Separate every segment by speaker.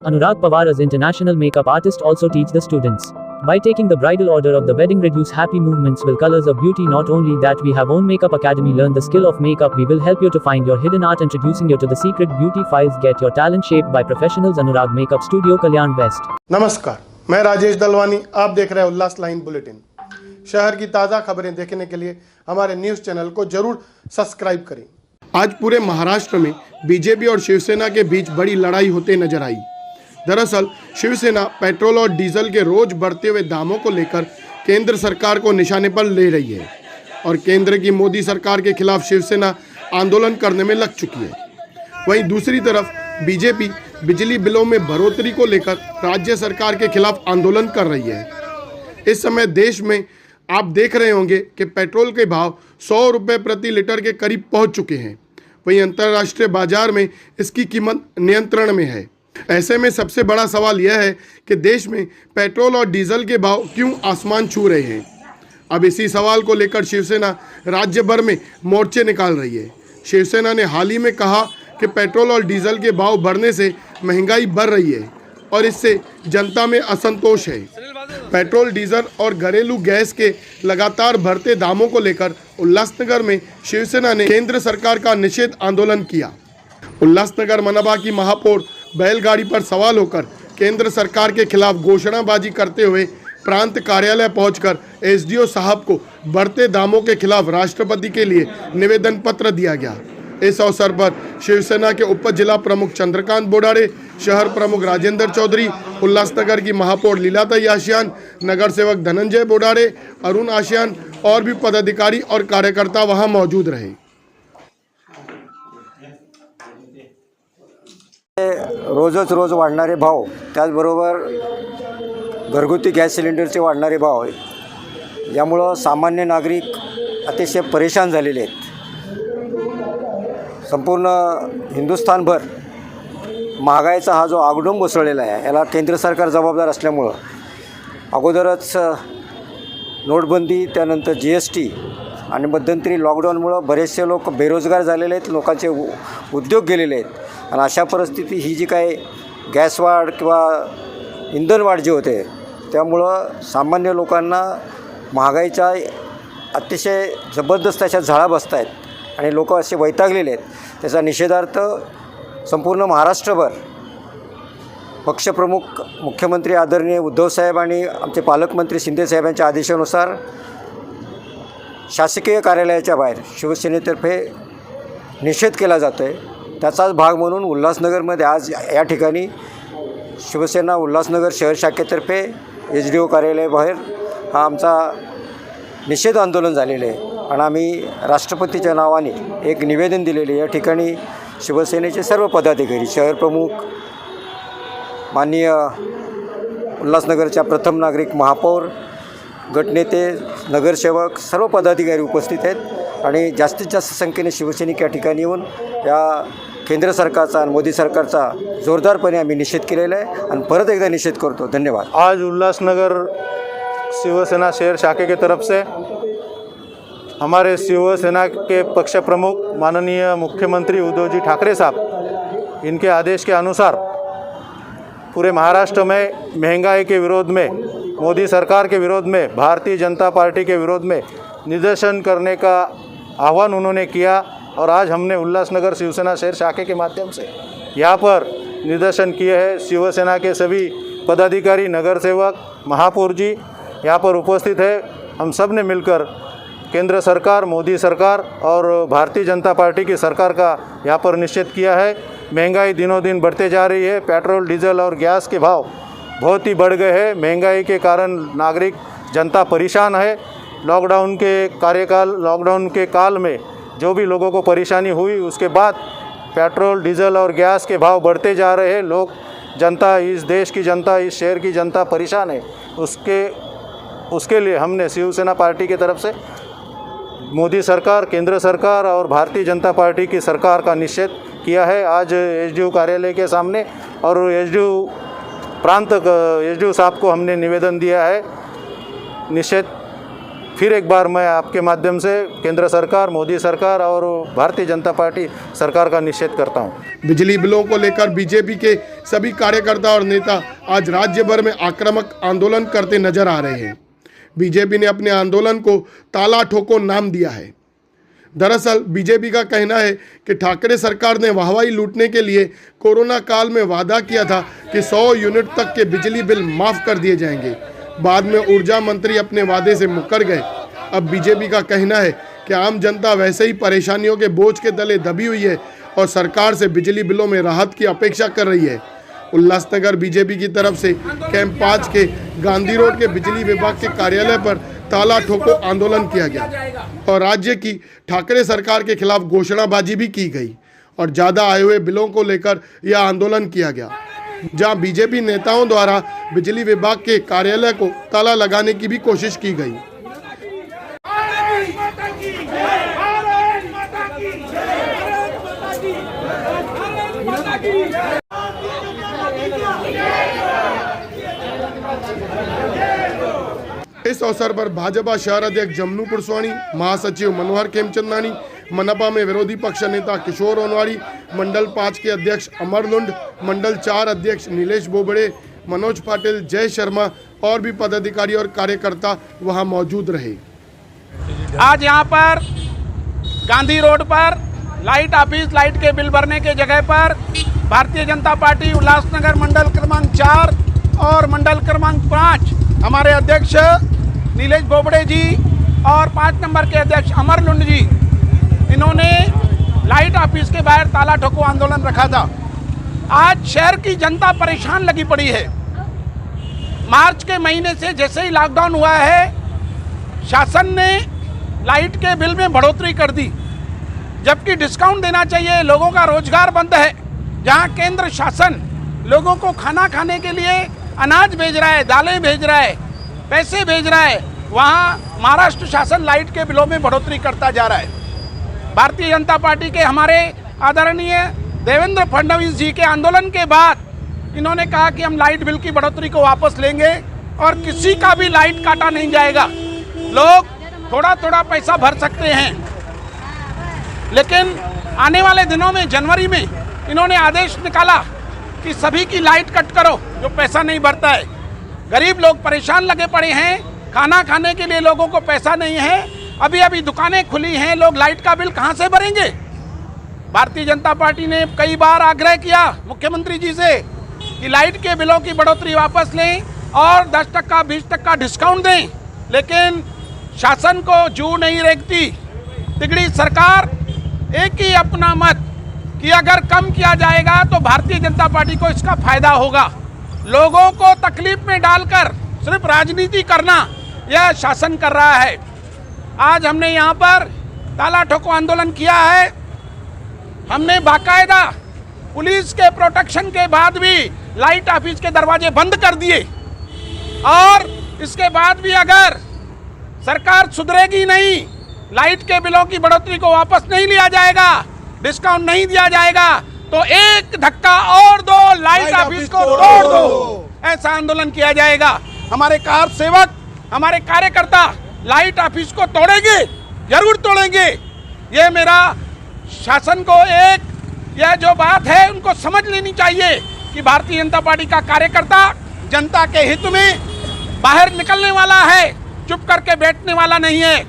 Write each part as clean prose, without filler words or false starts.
Speaker 1: Anurag Pawar as international makeup artist also teach the students. By taking the bridal order of the wedding reduce happy movements will colors of beauty. Not only that, we have own makeup academy. Learn the skill of makeup. We will help you to find your hidden art, introducing you to the secret beauty files. Get your talent shaped by professionals. Anurag Makeup Studio, Kalyan West.
Speaker 2: नमस्कार, मैं राजेश दलवानी। आप देख रहे हैं उल्लास line bulletin. शहर की ताज़ा खबरें देखने के लिए हमारे न्यूज़ चैनल को जरूर सब्सक्राइब करें। आज पूरे महाराष्ट्र में बीजेपी और शिवसेना के बीच बड़ी लड़ाई होते नजर आई। दरअसल शिवसेना पेट्रोल और डीजल के रोज बढ़ते हुए दामों को लेकर केंद्र सरकार को निशाने पर ले रही है और केंद्र की मोदी सरकार के खिलाफ शिवसेना आंदोलन करने में लग चुकी है। वहीं दूसरी तरफ बीजेपी बिजली बिलों में बढ़ोतरी को लेकर राज्य सरकार के खिलाफ आंदोलन कर रही है। इस समय देश में आप देख रहे होंगे कि पेट्रोल के भाव 100 रुपये प्रति लीटर के करीब पहुंच चुके हैं। वहीं अंतर्राष्ट्रीय बाजार में इसकी कीमत नियंत्रण में है। ऐसे में सबसे बड़ा सवाल यह है कि देश में पेट्रोल और डीजल के भाव क्यों आसमान छू रहे हैं। अब इसी सवाल को लेकर शिवसेना राज्य भर में मोर्चे निकाल रही है। शिवसेना ने हाल ही में कहा कि पेट्रोल और डीजल के भाव बढ़ने से महंगाई बढ़ रही है और इससे जनता में असंतोष है। पेट्रोल, डीजल और घरेलू गैस के लगातार बढ़ते दामों को लेकर उल्लासनगर में शिवसेना ने केंद्र सरकार का निषेध आंदोलन किया। उल्लासनगर मनपा की महापौर बैलगाड़ी पर सवार होकर केंद्र सरकार के खिलाफ घोषणाबाजी करते हुए प्रांत कार्यालय पहुंचकर एसडीओ साहब को बढ़ते दामों के खिलाफ राष्ट्रपति के लिए निवेदन पत्र दिया गया। इस अवसर पर शिवसेना के उप जिला प्रमुख चंद्रकांत बोडारे, शहर प्रमुख राजेंद्र चौधरी, उल्लासनगर की महापौर लीलाताई आशियान, नगर सेवक धनंजय बोडारे, अरुण आशियान और भी पदाधिकारी और कार्यकर्ता वहां मौजूद रहे।
Speaker 3: रोज वाढणारे भाव, त्याचबरोबर घरगुती गॅस सिलेंडरचे वाढणारे भाव यामुळं सामान्य नागरिक अतिशय परेशान झालेले आहेत। संपूर्ण हिंदुस्थानभर महागाईचा हा जो आगडोंब बसवलेला आहे याला केंद्र सरकार जबाबदार असल्यामुळं अगोदरच नोटबंदी, त्यानंतर GST आणि मध्यंतरी लॉकडाऊनमुळं बरेचसे लोक बेरोजगार झालेले आहेत, लोकांचे उद्योग गेलेले आहेत आणि अशा परिस्थिती ही जी काय गॅस वाढ किंवा इंधन वाढ जे होते त्यामुळं सामान्य लोकांना महागाईचा अतिशय जबरदस्त अशा झळा बसत आहेत आणि लोक असे वैतागलेले आहेत। त्याचा निषेधार्थ संपूर्ण महाराष्ट्रभर पक्षप्रमुख मुख्यमंत्री आदरणीय उद्धवसाहेब आणि आमचे पालकमंत्री शिंदेसाहेबांच्या आदेशानुसार शासकीय कार्यालयाच्या बाहेर शिवसेनेतर्फे निषेध केला जातो आहे। त्याचाच भाग म्हणून उल्हासनगरमध्ये आज या ठिकाणी शिवसेना उल्हासनगर शहर शाखेतर्फे SDO कार्यालयाबाहेर हा आमचा निषेध आंदोलन झालेलं आहे आणि आम्ही राष्ट्रपतीच्या नावाने एक निवेदन दिलेले। या ठिकाणी शिवसेनेचे सर्व पदाधिकारी, शहर प्रमुख, माननीय उल्हासनगरच्या प्रथम नागरिक महापौर, गटनेते, नगरसेवक, सर्व पदाधिकारी उपस्थित आहेत आणि जास्तीत जास्त संख्येने शिवसैनिक या ठिकाणी येऊन या केंद्र सरकारचा आणि मोदी सरकारचा जोरदारपणे आम्ही निषेध केलेला आहे आणि परत एकदा निषेध करतो। धन्यवाद।
Speaker 4: आज उल्लासनगर शिवसेना शहर शाखे की तरफ से हमारे शिवसेना के पक्ष प्रमुख माननीय मुख्यमंत्री उद्धव जी ठाकरे साहब, इनके आदेश के अनुसार पूरे महाराष्ट्र में महंगाई के विरोध में, मोदी सरकार के विरोध में, भारतीय जनता पार्टी के विरोध में निदर्शन करने का आह्वान उन्होंने किया और आज हमने उल्लासनगर शिवसेना शहर शाखे के माध्यम से यहाँ पर निदर्शन किए हैं। शिवसेना के सभी पदाधिकारी, नगर सेवक, महापौर जी यहाँ पर उपस्थित है। हम सब ने मिलकर केंद्र सरकार, मोदी सरकार और भारतीय जनता पार्टी की सरकार का यहाँ पर निषेध किया है। महंगाई दिनों दिन बढ़ते जा रही है। पेट्रोल, डीजल और गैस के भाव बहुत ही बढ़ गए हैं। महंगाई के कारण नागरिक जनता परेशान है। लॉकडाउन के काल में जो भी लोगों को परेशानी हुई, उसके बाद पेट्रोल, डीजल और गैस के भाव बढ़ते जा रहे हैं। जनता, इस देश की जनता, इस शहर की जनता परेशान है। उसके लिए हमने शिवसेना पार्टी की तरफ से मोदी सरकार, केंद्र सरकार और भारतीय जनता पार्टी की सरकार का निषेध किया है आज SDO कार्यालय के सामने। और SDO साहब को हमने निवेदन दिया है निषेध फिर एक बार मैं आपके माध्यम से केंद्र सरकार, मोदी सरकार और भारतीय जनता पार्टी सरकार का निषेध करता हूं।
Speaker 2: बिजली बिलों को लेकर बीजेपी के सभी कार्यकर्ता और नेता आज राज्य भर में आक्रामक आंदोलन करते नजर आ रहे हैं। बीजेपी ने अपने आंदोलन को ताला ठोको नाम दिया है। दरअसल बीजेपी का कहना है कि ठाकरे सरकार ने वाहवाही लूटने के लिए कोरोना काल में वादा किया था कि 100 यूनिट तक के बिजली बिल माफ कर दिए जाएंगे। बाद में ऊर्जा मंत्री अपने वादे से मुकर गए। अब बीजेपी का कहना है कि आम जनता वैसे ही परेशानियों के बोझ के तले दबी हुई है और सरकार से बिजली बिलों में राहत की अपेक्षा कर रही है। उल्लासनगर बीजेपी की तरफ से कैंप 5 के गांधी रोड के बिजली विभाग के कार्यालय पर ताला ठोको आंदोलन किया गया और राज्य की ठाकरे सरकार के खिलाफ घोषणाबाजी भी की गई और ज़्यादा आए हुए बिलों को लेकर यह आंदोलन किया गया, जहां बीजेपी नेताओं द्वारा बिजली विभाग के कार्यालय को ताला लगाने की भी कोशिश की गई। इस अवसर पर भाजपा शहर अध्यक्ष जमनू पुरस्वाणी, महासचिव मनोहर खेमचंदानी, मनपा में विरोधी पक्ष नेता किशोर ओनवाड़ी, मंडल 5 के अध्यक्ष अमर लुंड, मंडल 4 अध्यक्ष नीलेश बोबड़े, मनोज पाटिल, जय शर्मा और भी पदाधिकारी और कार्यकर्ता वहां मौजूद रहे।
Speaker 5: आज यहां पर गांधी रोड पर लाइट ऑफिस, लाइट के बिल भरने के जगह पर भारतीय जनता पार्टी उल्लासनगर मंडल क्रमांक 4 और मंडल क्रमांक 5 हमारे अध्यक्ष नीलेश बोबड़े जी और 5 नंबर के अध्यक्ष अमर लुंड जी, इन्होंने लाइट ऑफिस के बाहर ताला ठोको आंदोलन रखा था। आज शहर की जनता परेशान लगी पड़ी है। मार्च के महीने से जैसे ही लॉकडाउन हुआ है, शासन ने लाइट के बिल में बढ़ोतरी कर दी, जबकि डिस्काउंट देना चाहिए। लोगों का रोजगार बंद है। जहां केंद्र शासन लोगों को खाना खाने के लिए अनाज भेज रहा है, दालें भेज रहा है, पैसे भेज रहा है, वहां महाराष्ट्र शासन लाइट के बिलों में बढ़ोतरी करता जा रहा है। भारतीय जनता पार्टी के हमारे आदरणीय देवेंद्र फडणवीस जी के आंदोलन के बाद इन्होंने कहा कि हम लाइट बिल की बढ़ोतरी को वापस लेंगे और किसी का भी लाइट काटा नहीं जाएगा। लोग थोड़ा थोड़ा पैसा भर सकते हैं, लेकिन आने वाले दिनों में जनवरी में इन्होंने आदेश निकाला कि सभी की लाइट कट करो जो पैसा नहीं भरता है। गरीब लोग परेशान लगे पड़े हैं, खाना खाने के लिए लोगों को पैसा नहीं है। अभी अभी दुकानें खुली हैं, लोग लाइट का बिल कहां से भरेंगे। भारतीय जनता पार्टी ने कई बार आग्रह किया मुख्यमंत्री जी से कि लाइट के बिलों की बढ़ोतरी वापस लें और 10% 20% डिस्काउंट दें, लेकिन शासन को जू नहीं रेंगती। तिगड़ी सरकार एक ही अपना मत कि अगर कम किया जाएगा तो भारतीय जनता पार्टी को इसका फायदा होगा। लोगों को तकलीफ में डालकर सिर्फ राजनीति करना यह शासन कर रहा है। आज हमने यहाँ पर ताला ठोको आंदोलन किया है। हमने बाकायदा पुलिस के प्रोटेक्शन के बाद भी लाइट ऑफिस के दरवाजे बंद कर दिए और इसके बाद भी अगर सरकार सुधरेगी नहीं, लाइट के बिलों की बढ़ोतरी को वापस नहीं लिया जाएगा, डिस्काउंट नहीं दिया जाएगा, तो एक धक्का और दो, लाइट ऑफिस को तोड़ दो, ऐसा आंदोलन किया जाएगा। हमारे कार सेवक, हमारे कार्यकर्ता लाइट ऑफिस को तोड़ेंगे, जरूर तोड़ेंगे। ये मेरा शासन को एक यह जो बात है उनको समझ लेनी चाहिए कि भारतीय जनता पार्टी का कार्यकर्ता जनता के हित में बाहर निकलने वाला है, चुप करके बैठने वाला नहीं है।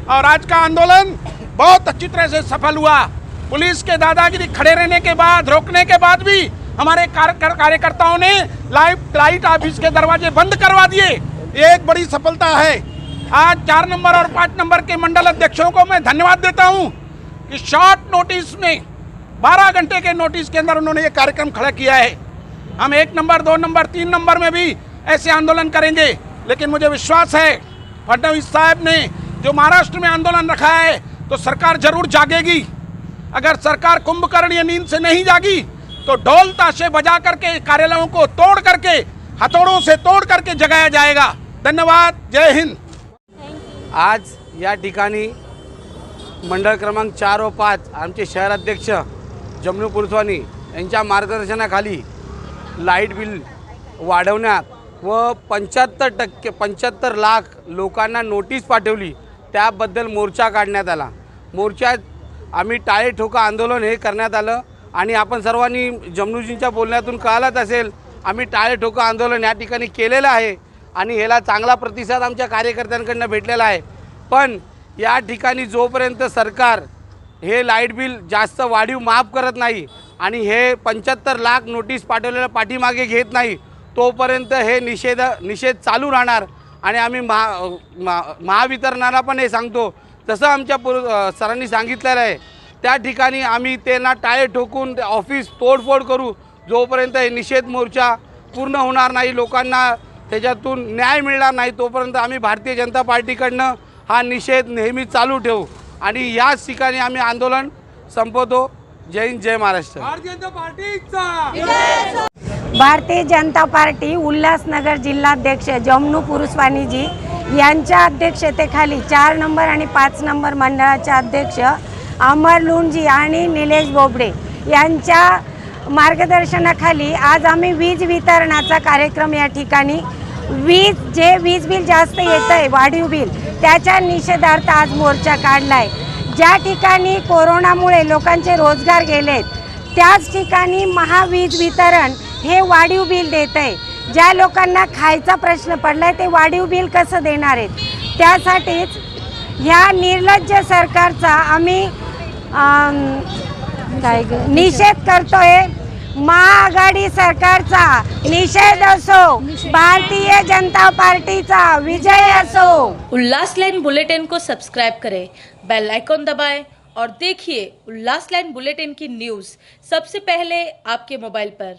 Speaker 5: और आज का आंदोलन बहुत अच्छी तरह से सफल हुआ। पुलिस के दादागिरी खड़े रहने के बाद, रोकने के बाद भी हमारे कार्यकर्ताओं ने लाइट ऑफिस के दरवाजे बंद करवा दिए। ये एक बड़ी सफलता है। आज 4 नंबर और 5 नंबर के मंडल अध्यक्षों को मैं धन्यवाद देता हूं कि शॉर्ट नोटिस में 12 घंटे के नोटिस के अंदर उन्होंने ये कार्यक्रम खड़ा किया है। हम 1 नंबर, 2 नंबर, 3 नंबर में भी ऐसे आंदोलन करेंगे, लेकिन मुझे विश्वास है फडणवीस साहब ने जो महाराष्ट्र में आंदोलन रखा है तो सरकार जरूर जागेगी। अगर सरकार कुंभकर्ण नींद से नहीं जागी तो ढोल ताशे बजा करके कार्यालयों को तोड़ करके, हथौड़ों से तोड़ करके जगाया जाएगा। धन्यवाद, जय हिंद।
Speaker 6: आज या ठिकाणी मंडळ क्रमांक 4 व 5 आमचे शहर अध्यक्ष जमनू पुरस्वाणी यांच्या मार्गदर्शनाखाली लाईट बिल वाढवण्यात व 75 लाख लोकांना नोटीस पाठवली त्याबद्दल मोर्चा काढण्यात आला। मोर्चात आम्ही टाळे ठोका आंदोलन हे करण्यात आलं आणि आपण सर्वांनी जमनूजींच्या बोलण्यातून कळालंच असेल, आम्ही टाळे ठोका आंदोलन या ठिकाणी केलेलं आहे आणि ह्याला चांगला प्रतिसाद आमच्या कार्यकर्त्यांकडून भेटलेला आहे। पण या ठिकाणी जोपर्यंत सरकार हे लाईट बिल जास्त वाढीव माफ करत नाही आणि हे 75 लाख नोटीस पाठवलेल्या पाठीमागे घेत नाही, तोपर्यंत हे निषेध चालू राहणार। आणि आम्ही महावितरणाला पण हे सांगतो, जसं आमच्या सरांनी सांगितलेलं आहे त्या ठिकाणी आम्ही त्यांना टाळे ठोकून ऑफिस तोडफोड करू, जोपर्यंत हे निषेध मोर्चा पूर्ण होणार नाही, लोकांना त्याच्यातून न्याय मिळणार नाही, तोपर्यंत आम्ही भारतीय जनता पार्टीकडनं हा निषेध नेहमी चालू ठेवू आणि याच ठिकाणी आम्ही आंदोलन संपवतो। जय हिंद, जय महाराष्ट्र।
Speaker 7: भारतीय जनता पार्टी उल्हासनगर जिल्हाध्यक्ष जमनू पुरुस्वानीजी यांच्या अध्यक्षतेखाली 4 नंबर आणि 5 नंबर मंडळाचे अध्यक्ष अमर लुंजी आणि निलेश बोबडे यांच्या मार्गदर्शनाखाली आज आम्ही वीज वितरणाचा कार्यक्रम या ठिकाणी वीज बिल जास्त येतं आहे, वाढीव बिल, त्याच्या निषेधार्थ आज मोर्चा काढला आहे। ज्या ठिकाणी कोरोनामुळे लोकांचे रोजगार गेलेत त्याच ठिकाणी महावीज वितरण हे वाढीव बिल देत आहे। ज्या लोकांना खायचा प्रश्न पडला आहे ते वाढीव बिल कसं देणार आहेत, त्यासाठीच ह्या निर्लज्ज सरकारचा आम्ही निषेध करतोय। महाआघाडी सरकारचा निषेध असो, भारतीय जनता पार्टीचा विजय असो।
Speaker 8: उल्लास लाइन बुलेटिन को सब्सक्राइब करें, बेल आइकॉन दबाएं और देखिए उल्लास लाइन बुलेटिन की न्यूज़ सबसे पहले आपके मोबाइल पर।